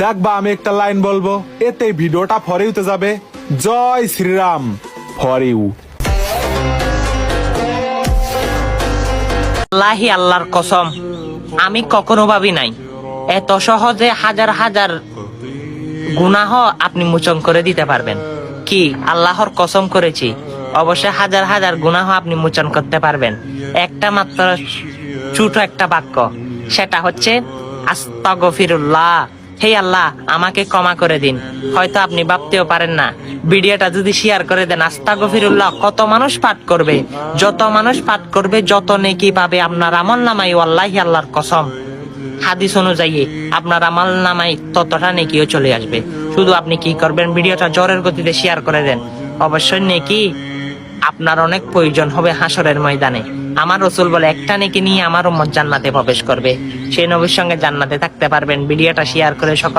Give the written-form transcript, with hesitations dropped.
দেখবা আমি একটা লাইন বলবো, এতে ভিডিওটা ফর ইউতে যাবে। জয় শ্রীরাম। For you. আল্লাহি আল্লাহর কসম, আমি কখনো ভাবি নাই এত সহজে হাজার হাজার গুনাহ আপনি মোচন করে দিতে পারবেন। কি আল্লাহর কসম করেছি, অবশ্যই হাজার হাজার গুনাহ আপনি মোচন করতে পারবেন। একটা মাত্র ছোট একটা বাক্য, সেটা হচ্ছে আস্তাগফিরুল্লাহ, হে আল্লাহ আমাকে ক্ষমা করে দিন। হয়তো আপনি ভাবতেও পারেন না, ভিডিওটা যদি শেয়ার করে দেন, আস্তাগফিরুল্লাহ কত মানুষ পাঠ করবে। যত মানুষ পাঠ করবে যত নেকি পাবে আপনার আমলনামায়। ওয়াল্লাহি আল্লাহর কসম, হাদিস অনুযায়ী আপনার আমলনামায় ততটা নেকিও চলে আসবে। শুধু আপনি কি করবেন, ভিডিওটা জোরের গতিতে শেয়ার করে দেন। অবশ্যই নেকি আপনার অনেক প্রয়োজন হবে হাসরের ময়দানে। আমার রাসূল বলে, একটা নেকি নিয়ে আমার উম্মত জান্নাতে প্রবেশ করবে। সেই নবীর সঙ্গে জান্নাতে থাকতে পারবেন। ভিডিওটা শেয়ার করে সকল